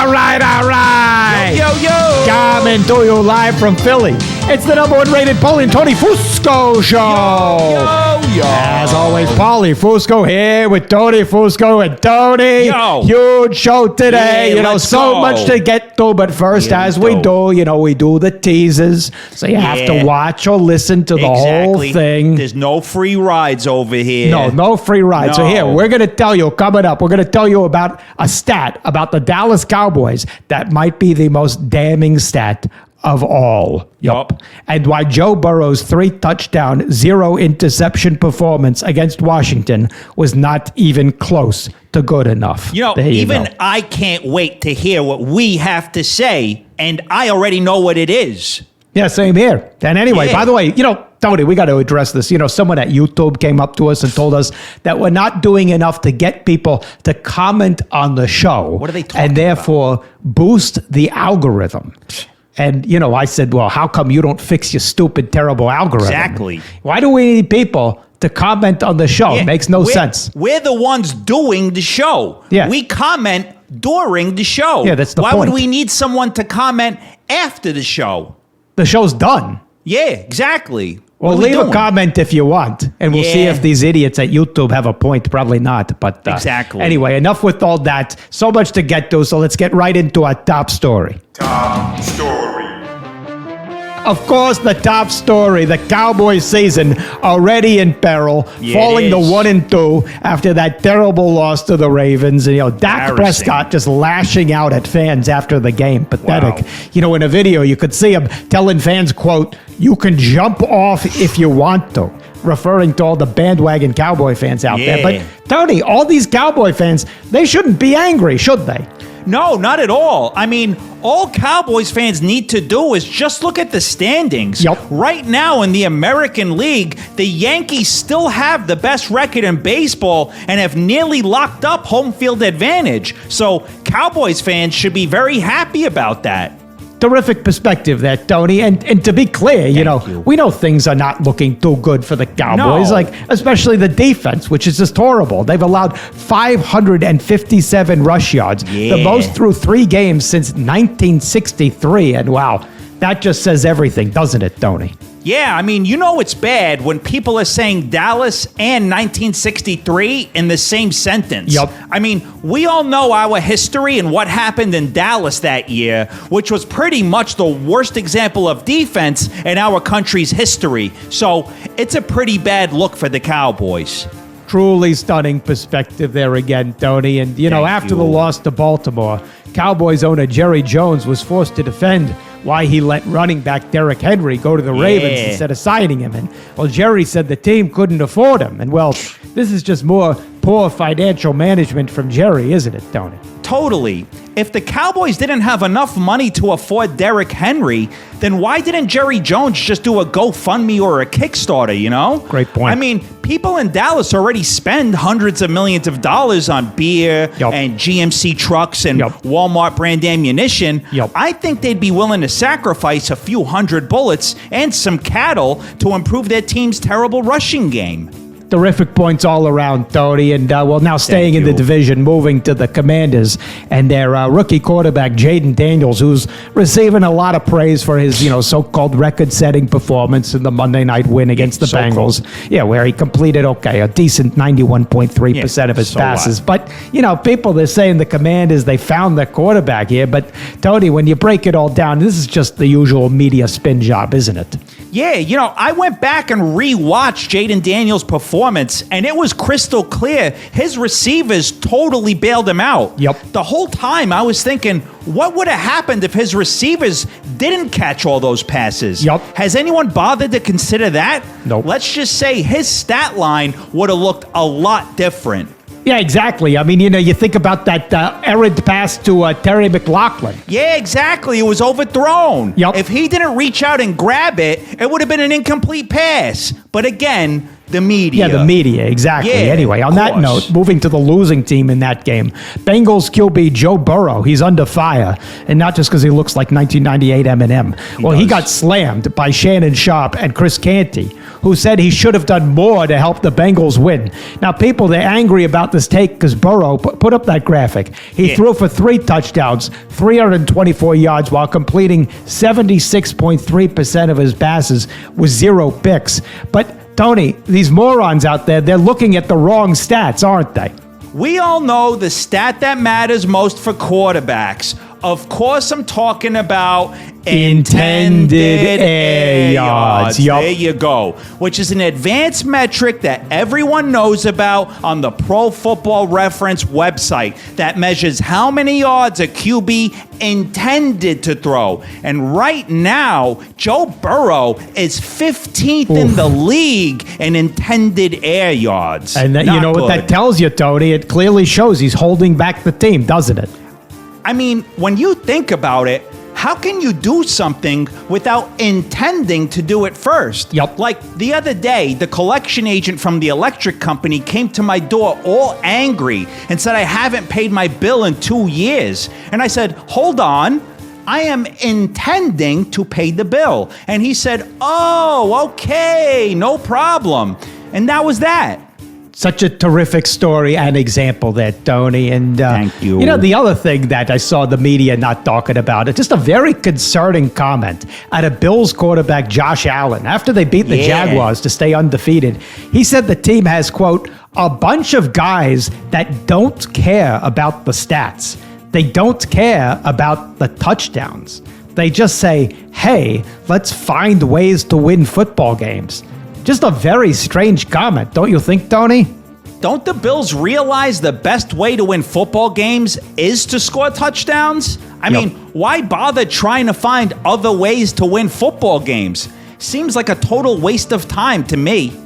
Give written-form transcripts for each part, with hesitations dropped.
All right. Yo. Coming to you live from Philly. It's the number one rated Paulie Tony Fusco Show. Yo. As always, Paulie Fusco here with Tony Fusco. And Tony, huge show today. Yeah, so much to get to. But first, as we do, we do the teasers. So you have to watch or listen to the whole thing. There's no free rides over here. No free rides. So here, we're going to tell you, coming up, we're going to tell you about a stat about the Dallas Cowboys that might be the most damning stat of all. Yup. And why Joe Burrow's 3-touchdown, 0-interception performance against Washington was not even close to good enough. I can't wait to hear what we have to say, and I already know what it is. Yeah, same here. And anyway, by the way, Tony, we got to address this. Someone at YouTube came up to us and told us that we're not doing enough to get people to comment on the show. What are they talking about? And therefore boost the algorithm. And, I said, well, how come you don't fix your stupid, terrible algorithm? Exactly. Why do we need people to comment on the show? It makes no sense. We're the ones doing the show. Yeah. We comment during the show. Yeah, that's the point. point. Why would we need someone to comment after the show? The show's done. Yeah, exactly. Well, leave a comment if you want, and we'll see if these idiots at YouTube have a point. Probably not, but exactly. Anyway, enough with all that. So much to get to, so let's get right into our top story. Top story. Of course, the top story, the Cowboys season already in peril, falling to 1-2 after that terrible loss to the Ravens. And, Dak Prescott just lashing out at fans after the game. Pathetic. Wow. In a video, you could see him telling fans, quote, "You can jump off if you want to," referring to all the bandwagon Cowboy fans out there. But, Tony, all these Cowboy fans, they shouldn't be angry, should they? No, not at all. I mean, all Cowboys fans need to do is just look at the standings. Yep. Right now in the American League, the Yankees still have the best record in baseball and have nearly locked up home field advantage. So Cowboys fans should be very happy about that. Terrific perspective there, Tony. And to be clear, we know things are not looking too good for the Cowboys, especially the defense, which is just horrible. They've allowed 557 rush yards, the most through 3 games since 1963. And wow, that just says everything, doesn't it, Tony? Yeah, I mean, it's bad when people are saying Dallas and 1963 in the same sentence. Yep. I mean, we all know our history and what happened in Dallas that year, which was pretty much the worst example of defense in our country's history. So it's a pretty bad look for the Cowboys. Truly stunning perspective there again, Tony. And, after the loss to Baltimore, Cowboys owner Jerry Jones was forced to defend why he let running back Derrick Henry go to the Ravens instead of signing him. And, Jerry said the team couldn't afford him. And, this is just more poor financial management from Jerry, isn't it, Tony? Totally. If the Cowboys didn't have enough money to afford Derrick Henry, then why didn't Jerry Jones just do a GoFundMe or a Kickstarter, Great point. I mean, people in Dallas already spend hundreds of millions of dollars on beer and GMC trucks and Walmart brand ammunition. I think they'd be willing to sacrifice a few hundred bullets and some cattle to improve their team's terrible rushing game. Terrific points all around, Tony. And, now staying in the division, moving to the Commanders and their rookie quarterback, Jaden Daniels, who's receiving a lot of praise for his, so-called record-setting performance in the Monday night win against the Bengals. Yeah, where he completed, a decent 91.3% of his passes. But, people, they're saying the Commanders, they found their quarterback here. But, Tony, when you break it all down, this is just the usual media spin job, isn't it? Yeah, I went back and re-watched Jaden Daniels' performance, and it was crystal clear. His receivers totally bailed him out. Yep. The whole time I was thinking, what would have happened if his receivers didn't catch all those passes? Yep. Has anyone bothered to consider that? Nope. Let's just say his stat line would have looked a lot different. Yeah, exactly. I mean, you think about that errant pass to Terry McLaughlin. Yeah, exactly. It was overthrown. Yep. If he didn't reach out and grab it, it would have been an incomplete pass. But again, The media. Yeah, the media, exactly. Yeah, anyway, on that note, moving to the losing team in that game, Bengals QB Joe Burrow, he's under fire. And not just because he looks like 1998 Eminem. He got slammed by Shannon Sharp and Chris Canty, who said he should have done more to help the Bengals win. Now, people, they're angry about this take because Burrow, put up that graphic. He threw for 3 touchdowns, 324 yards, while completing 76.3% of his passes with 0 picks. But Tony, these morons out there, they're looking at the wrong stats, aren't they? We all know the stat that matters most for quarterbacks. Of course, I'm talking about intended air yards. Yep. There you go. Which is an advanced metric that everyone knows about on the Pro Football Reference website that measures how many yards a QB intended to throw. And right now, Joe Burrow is 15th in the league in intended air yards. And you know what that tells you, Tony? It clearly shows he's holding back the team, doesn't it? I mean, when you think about it, how can you do something without intending to do it first? Yep. Like the other day, the collection agent from the electric company came to my door all angry and said, I haven't paid my bill in 2 years. And I said, hold on. I am intending to pay the bill. And he said, oh, okay, no problem. And that was that. Such a terrific story and example there, Tony. And thank you. You know, the other thing that I saw the media not talking about, it's just a very concerning comment out of Bills quarterback Josh Allen. After they beat the Jaguars to stay undefeated, he said the team has, quote, a bunch of guys that don't care about the stats. They don't care about the touchdowns. They just say, hey, let's find ways to win football games. Just a very strange comment, don't you think, Tony? Don't the Bills realize the best way to win football games is to score touchdowns? I mean, why bother trying to find other ways to win football games? Seems like a total waste of time to me.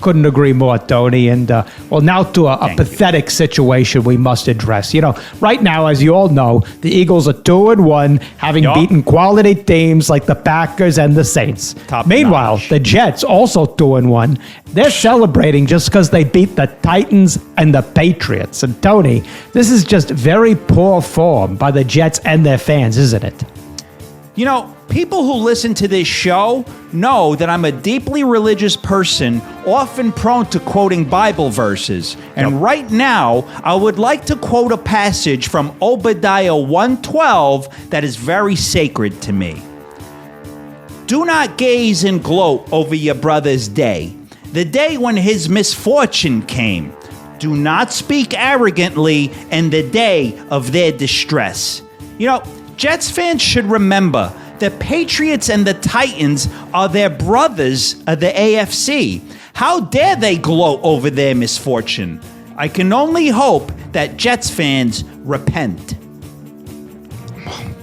Couldn't agree more, Tony. And, well, now to a pathetic situation we must address. You know, right now, as you all know, the Eagles are 2-1, having beaten quality teams like the Packers and the Saints. Meanwhile, the Jets, also 2-1, they're celebrating just because they beat the Titans and the Patriots. And, Tony, this is just very poor form by the Jets and their fans, isn't it? You know, people who listen to this show know that I'm a deeply religious person, often prone to quoting Bible verses. And right now, I would like to quote a passage from Obadiah 1:12 that is very sacred to me. Do not gaze and gloat over your brother's day, the day when his misfortune came. Do not speak arrogantly in the day of their distress. You know, Jets fans should remember the Patriots and the Titans are their brothers of the AFC. How dare they gloat over their misfortune? I can only hope that Jets fans repent.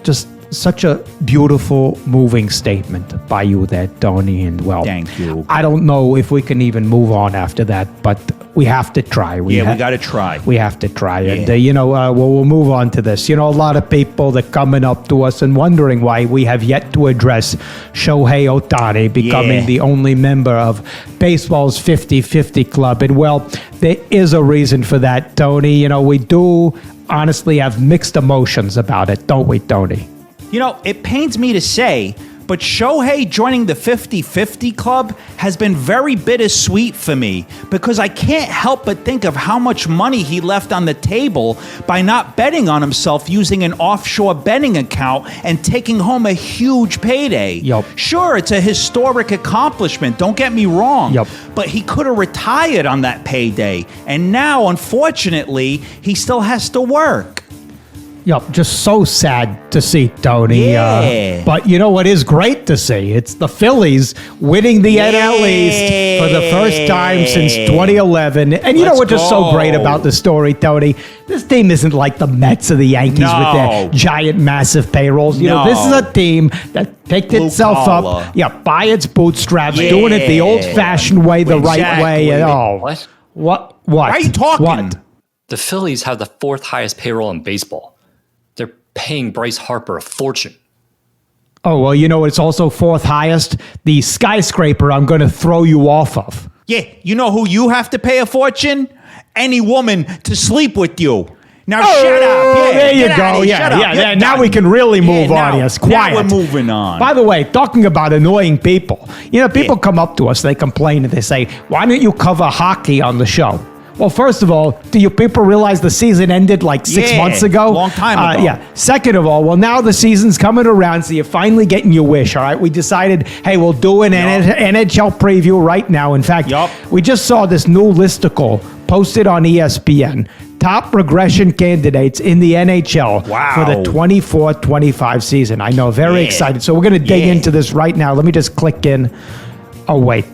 Just such a beautiful, moving statement by you there, Tony. And, well, thank you. I don't know if we can even move on after that, but we have to try. We got to try. We have to try. Yeah. And, you know, we'll move on to this. You know, a lot of people that are coming up to us and wondering why we have yet to address Shohei Ohtani becoming the only member of baseball's 50-50 club. And, well, there is a reason for that, Tony. You know, we do honestly have mixed emotions about it, don't we, Tony? You know, it pains me to say, but Shohei joining the 50-50 club has been very bittersweet for me because I can't help but think of how much money he left on the table by not betting on himself using an offshore betting account and taking home a huge payday. Sure, it's a historic accomplishment, don't get me wrong, but he could have retired on that payday, and now, unfortunately, he still has to work. Just so sad to see, Tony. But you know what is great to see? It's the Phillies winning the NL East for the first time since 2011. And you know what's just so great about the story, Tony? This team isn't like the Mets or the Yankees with their giant, massive payrolls. You know, this is a team that picked itself up, by its bootstraps, doing it the old-fashioned way, the right way. And, What? Why are you talking? What? The Phillies have the 4th highest payroll in baseball. They're paying Bryce Harper a fortune. Oh, well, you know, it's also 4th highest. The skyscraper I'm going to throw you off of. Yeah, you know who you have to pay a fortune? Any woman to sleep with you. Now shut up. Yeah, there you get go. out of here. Yeah, Shut up. yeah. You're Now done. we can really move Yeah, on. now- Yes, quiet. Now we're moving on. By the way, talking about annoying people, people come up to us, they complain, and they say, "Why don't you cover hockey on the show?" Well, first of all, do you people realize the season ended like 6 months ago? Long time ago. Yeah. Second of all, well, now the season's coming around, so you're finally getting your wish, all right? We decided, hey, we'll do an NHL preview right now. In fact, we just saw this new listicle posted on ESPN. Top regression candidates in the NHL for the 24-25 season. I know, very excited. So we're going to dig into this right now. Let me just click in. Oh, wait.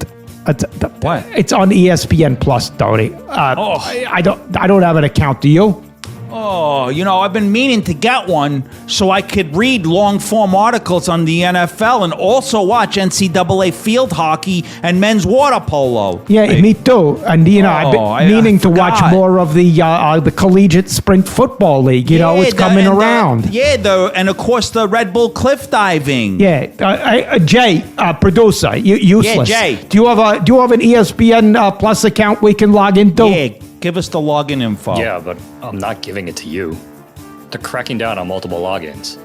What? It's on ESPN Plus, Tony. I don't have an account. Do you? Oh, I've been meaning to get one so I could read long-form articles on the NFL and also watch NCAA field hockey and men's water polo. Yeah, me too. And I've been meaning to watch more of the collegiate sprint football league. It's coming around. And of course the Red Bull cliff diving. Yeah, Jay, producer, useless. Yeah, Jay. Do you have an ESPN Plus account we can log into? Yeah, give us the login info. Yeah, but I'm not giving it to you. They're cracking down on multiple logins.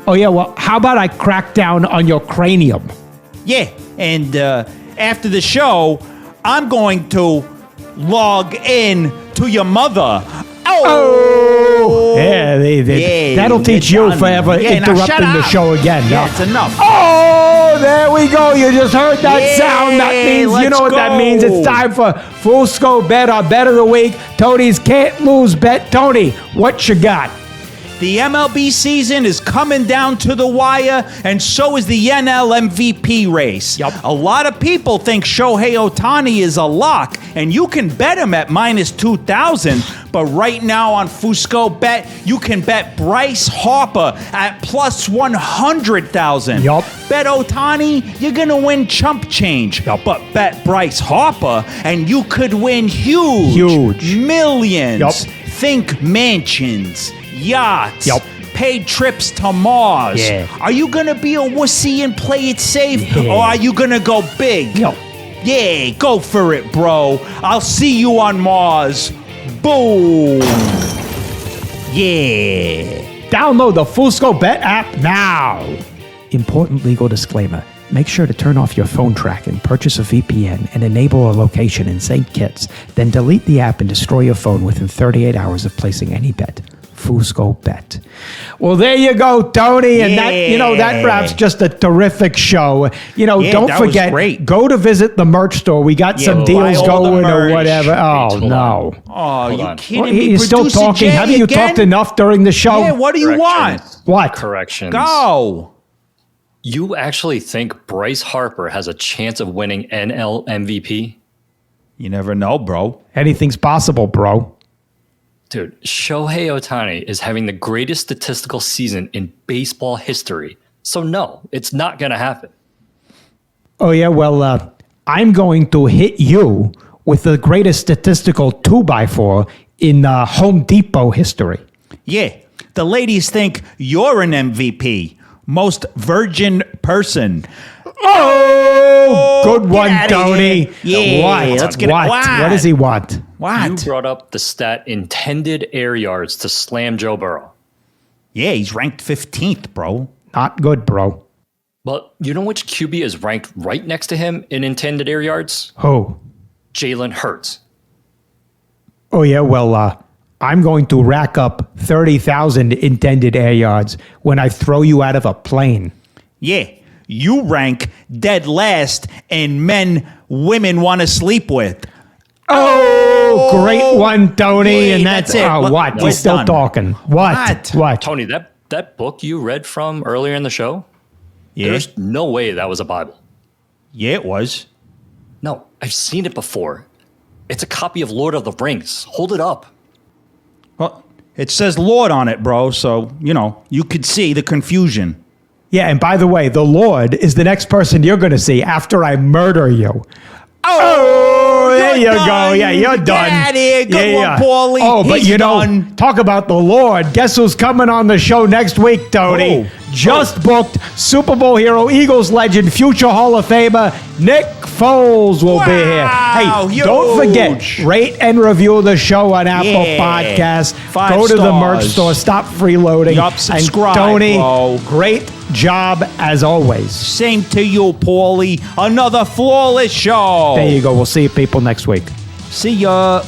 Oh, yeah, well, how about I crack down on your cranium? Yeah, and after the show, I'm going to log in to your mother. Oh! Yeah, that'll teach you forever interrupting the show again. Yeah, it's enough. Oh, there we go. You just heard that sound. That means, you know what that means. It's time for FUSCOBET, our bet of the week. Tony's can't lose bet. Tony, what you got? The MLB season is coming down to the wire, and so is the NL MVP race. Yep. A lot of people think Shohei Ohtani is a lock, and you can bet him at minus 2,000. But right now on FuscoBet, you can bet Bryce Harper at plus 100,000. Yup. Bet Ohtani, you're gonna win chump change. Yup. But bet Bryce Harper, and you could win Huge. millions. Yup. Think mansions, yachts, Yup. paid trips to Mars. Yeah. Are you gonna be a wussy and play it safe, Yeah. or are you gonna go big? Yup. Yeah, go for it, bro. I'll see you on Mars. Boom. Yeah. Download the FuscoBet app now. Important legal disclaimer. Make sure to turn off your phone tracking, purchase a VPN, and enable a location in St. Kitts. Then delete the app and destroy your phone within 38 hours of placing any bet. FuscoBet. Well, there you go, Tony. And that wraps just a terrific show. Don't that was forget, great. go to visit the merch store. We got some deals buy all the going or merch. whatever. Oh, Hold no. Oh, Hold you on. kidding Well, me? you're still Producer talking. Jay Haven't you again? talked enough during the show? Yeah, what do you want? What? Corrections. Go. You actually think Bryce Harper has a chance of winning NL MVP? You never know, bro. Anything's possible, bro. Dude, Shohei Ohtani is having the greatest statistical season in baseball history. So no, it's not going to happen. Oh, yeah, well, I'm going to hit you with the greatest statistical 2x4 in Home Depot history. Yeah, the ladies think you're an MVP. Most virgin person. Oh, good get one, outta Tony. here. Yeah, what? let's get it. What? What does he want? What? You brought up the stat intended air yards to slam Joe Burrow. Yeah, he's ranked 15th, bro. Not good, bro. Well, you know which QB is ranked right next to him in intended air yards? Who? Jalen Hurts. Oh, yeah, well, I'm going to rack up 30,000 intended air yards when I throw you out of a plane. Yeah, you rank dead last in men women want to sleep with. Oh, great one, Tony. Yeah, and that's it. Oh, what? We're He's still done. talking. What? Tony, that book you read from earlier in the show? Yeah, There's no way that was a Bible. yeah, it was. No, I've seen it before. It's a copy of Lord of the Rings. Hold it up. Well, it says Lord on it, bro. So, you could see the confusion. Yeah, and by the way, the Lord is the next person you're going to see after I murder you. Oh, there There you go. done. Yeah, you're done. Get out of here. Good one, Paulie. Oh, but He's done. talk about the Lord. Guess who's coming on the show next week, Tony? Just booked Super Bowl hero, Eagles legend, future Hall of Famer, Nick Foles will be here. Hey, huge. don't forget, rate and review the show on Apple Podcasts. 5 Go to the stars. merch store. Stop freeloading. Yup, subscribe, and Tony, bro. great job as always. Same to you, Paulie. Another flawless show. There you go. We'll see you people next week. See ya.